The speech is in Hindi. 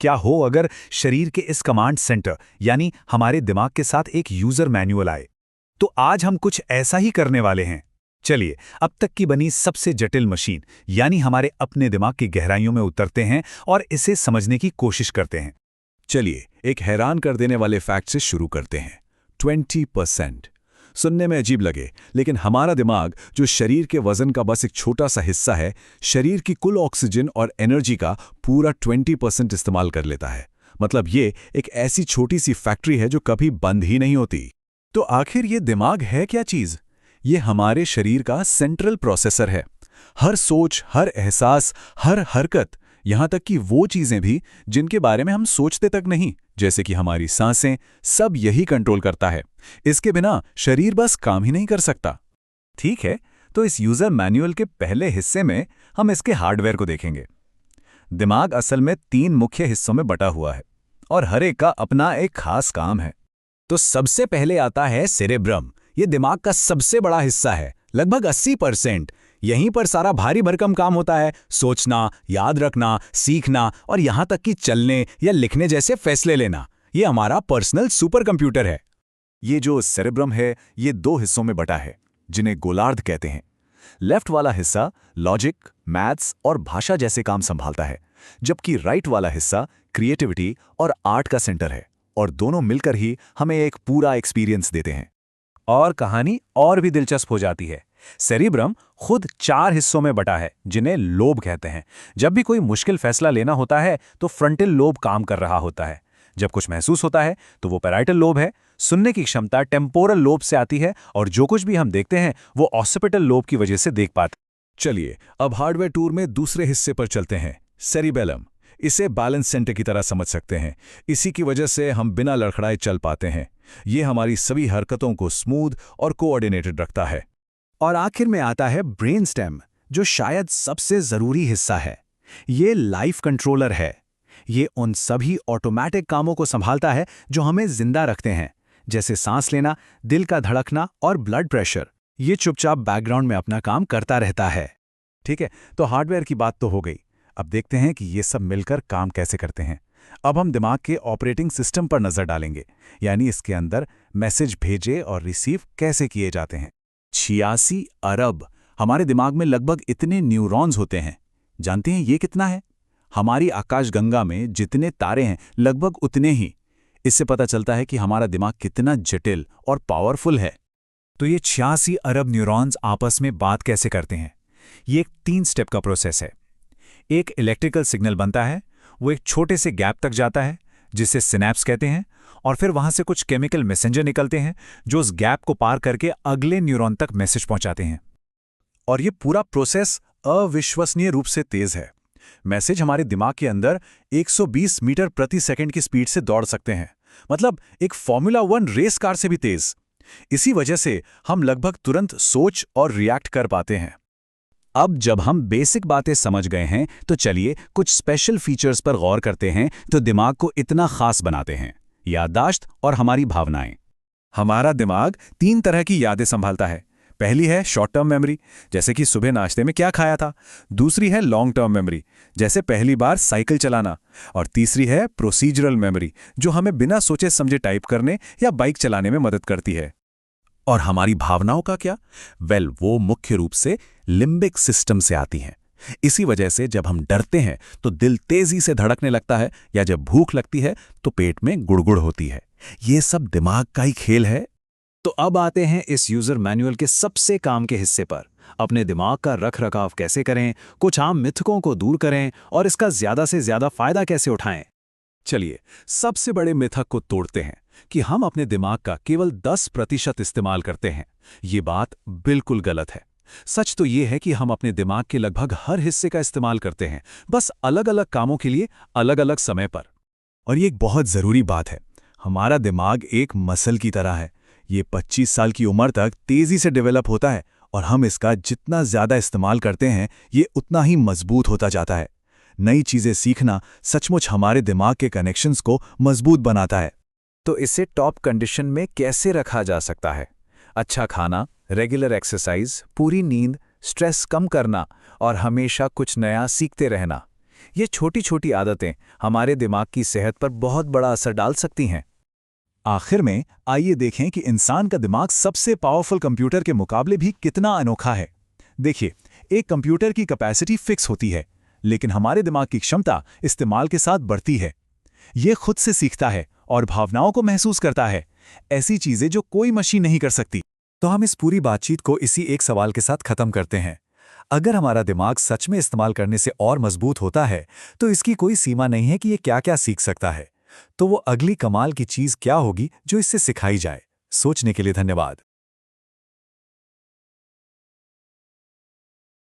क्या हो अगर शरीर के इस कमांड सेंटर यानी हमारे दिमाग के साथ एक यूजर मैनुअल आए? तो आज हम कुछ ऐसा ही करने वाले हैं। चलिए अब तक की बनी सबसे जटिल मशीन यानी हमारे अपने दिमाग की गहराइयों में उतरते हैं और इसे समझने की कोशिश करते हैं। चलिए एक हैरान कर देने वाले फैक्ट से शुरू करते हैं। 20%। सुनने में अजीब लगे, लेकिन हमारा दिमाग, जो शरीर के वजन का बस एक छोटा सा हिस्सा है, शरीर की कुल ऑक्सीजन और एनर्जी का पूरा 20% इस्तेमाल कर लेता है। मतलब ये एक ऐसी छोटी सी फैक्ट्री है जो कभी बंद ही नहीं होती। तो आखिर ये दिमाग है क्या चीज? ये हमारे शरीर का सेंट्रल प्रोसेसर है। हर सोच, हर एहसास, हर हरकत, यहां तक कि वो चीजें भी जिनके बारे में हम सोचते तक नहीं, जैसे कि हमारी सांसें, सब यही कंट्रोल करता है। इसके बिना शरीर बस काम ही नहीं कर सकता। ठीक है, तो इस यूजर मैनुअल के पहले हिस्से में हम इसके हार्डवेयर को देखेंगे। दिमाग असल में 3 मुख्य हिस्सों में बटा हुआ है और हर एक का अपना एक खास काम है। तो सबसे पहले आता है सेरेब्रम। ये दिमाग का सबसे बड़ा हिस्सा है, लगभग 80%। यहीं पर सारा भारी भरकम काम होता है, सोचना, याद रखना, सीखना और यहां तक कि चलने या लिखने जैसे फैसले लेना। ये हमारा पर्सनल सुपर कंप्यूटर है। ये जो सेरेब्रम है, ये 2 हिस्सों में बटा है, जिन्हें गोलार्ध कहते हैं। लेफ्ट वाला हिस्सा लॉजिक, मैथ्स और भाषा जैसे काम संभालता है, जबकि राइट वाला हिस्सा क्रिएटिविटी और आर्ट का सेंटर है, और दोनों मिलकर ही हमें एक पूरा एक्सपीरियंस देते हैं। और कहानी और भी दिलचस्प हो जाती है। सेरिब्रम खुद 4 हिस्सों में बटा है, जिन्हें लोब कहते हैं। जब भी कोई मुश्किल फैसला लेना होता है तो फ्रंटल लोब काम कर रहा होता है। जब कुछ महसूस होता है तो वो पैराइटल लोब है। सुनने की क्षमता टेम्पोरल लोब से आती है और जो कुछ भी हम देखते हैं वो ऑसिपिटल लोब की वजह से देख पाते। चलिए अब हार्डवेयर टूर में दूसरे हिस्से पर चलते हैं, सेरिबेलम। इसे बैलेंस सेंटर की तरह समझ सकते हैं। इसी की वजह से हम बिना लड़खड़ाए चल पाते हैं। ये हमारी सभी हरकतों को स्मूथ और कोऑर्डिनेटेड रखता है। और आखिर में आता है ब्रेन स्टेम, जो शायद सबसे जरूरी हिस्सा है। ये लाइफ कंट्रोलर है। ये उन सभी ऑटोमेटिक कामों को संभालता है जो हमें जिंदा रखते हैं, जैसे सांस लेना, दिल का धड़कना और ब्लड प्रेशर। ये चुपचाप बैकग्राउंड में अपना काम करता रहता है। ठीक है, तो हार्डवेयर की बात तो हो गई। अब देखते हैं कि ये सब मिलकर काम कैसे करते हैं। अब हम दिमाग के ऑपरेटिंग सिस्टम पर नजर डालेंगे, यानी इसके अंदर मैसेज भेजे और रिसीव कैसे किए जाते हैं। 86 अरब हमारे दिमाग में लगभग इतने न्यूरॉन्स होते हैं। जानते हैं ये कितना है? हमारी आकाशगंगा में जितने तारे हैं लगभग उतने ही। इससे पता चलता है कि हमारा दिमाग कितना जटिल और पावरफुल है। तो ये 86 अरब न्यूरॉन्स आपस में बात कैसे करते हैं? ये एक 3 स्टेप का प्रोसेस है। एक इलेक्ट्रिकल सिग्नल बनता है, वो एक छोटे से गैप तक जाता है जिसे सिनैप्स कहते हैं, और फिर वहां से कुछ केमिकल मैसेंजर निकलते हैं जो उस गैप को पार करके अगले न्यूरॉन तक मैसेज पहुंचाते हैं। और ये पूरा प्रोसेस अविश्वसनीय रूप से तेज है। मैसेज हमारे दिमाग के अंदर 120 मीटर प्रति सेकंड की स्पीड से दौड़ सकते हैं, मतलब एक फॉर्मूला 1 रेस कार से भी तेज। इसी वजह से हम लगभग तुरंत सोच और रिएक्ट कर पाते हैं। अब जब हम बेसिक बातें समझ गए हैं तो चलिए कुछ स्पेशल फीचर्स पर गौर करते हैं तो दिमाग को इतना खास बनाते हैं। याददाश्त और हमारी भावनाएं। हमारा दिमाग 3 तरह की यादें संभालता है। पहली है शॉर्ट टर्म मेमोरी, जैसे कि सुबह नाश्ते में क्या खाया था। दूसरी है लॉन्ग टर्म मेमोरी, जैसे पहली बार साइकिल चलाना। और तीसरी है प्रोसीजरल मेमोरी, जो हमें बिना सोचे समझे टाइप करने या बाइक चलाने में मदद करती है। और हमारी भावनाओं का क्या? वो मुख्य रूप से लिम्बिक सिस्टम से आती हैं। इसी वजह से जब हम डरते हैं तो दिल तेजी से धड़कने लगता है, या जब भूख लगती है तो पेट में गुड़गुड़ होती है। ये सब दिमाग का ही खेल है। तो अब आते हैं इस यूजर मैनुअल के सबसे काम के हिस्से पर। अपने दिमाग का रख रखाव कैसे करें, कुछ आम मिथकों को दूर करें और इसका ज्यादा से ज्यादा फायदा कैसे उठाएं। चलिए सबसे बड़े मिथक को तोड़ते हैं कि हम अपने दिमाग का केवल 10% इस्तेमाल करते हैं। ये बात बिल्कुल गलत है। सच तो ये है कि हम अपने दिमाग के लगभग हर हिस्से का इस्तेमाल करते हैं, बस अलग अलग कामों के लिए अलग अलग समय पर। और ये एक बहुत जरूरी बात है, हमारा दिमाग एक मसल की तरह है। ये 25 साल की उम्र तक तेजी से डेवलप होता है और हम इसका जितना ज्यादा इस्तेमाल करते हैं ये उतना ही मजबूत होता जाता है। नई चीजें सीखना सचमुच हमारे दिमाग के कनेक्शंस को मजबूत बनाता है। तो इसे टॉप कंडीशन में कैसे रखा जा सकता है? अच्छा खाना, रेगुलर एक्सरसाइज, पूरी नींद, स्ट्रेस कम करना और हमेशा कुछ नया सीखते रहना। ये छोटी छोटी आदतें हमारे दिमाग की सेहत पर बहुत बड़ा असर डाल सकती हैं। आखिर में आइए देखें कि इंसान का दिमाग सबसे पावरफुल कंप्यूटर के मुकाबले भी कितना अनोखा है। देखिए, एक कंप्यूटर की कैपेसिटी फिक्स होती है, लेकिन हमारे दिमाग की क्षमता इस्तेमाल के साथ बढ़ती है। ये खुद से सीखता है और भावनाओं को महसूस करता है, ऐसी चीजें जो कोई मशीन नहीं कर सकती। तो हम इस पूरी बातचीत को इसी एक सवाल के साथ खत्म करते हैं। अगर हमारा दिमाग सच में इस्तेमाल करने से और मजबूत होता है, तो इसकी कोई सीमा नहीं है कि ये क्या-क्या सीख सकता है। तो वो अगली कमाल की चीज क्या होगी जो इससे सिखाई जाए? सोचने के लिए धन्यवाद।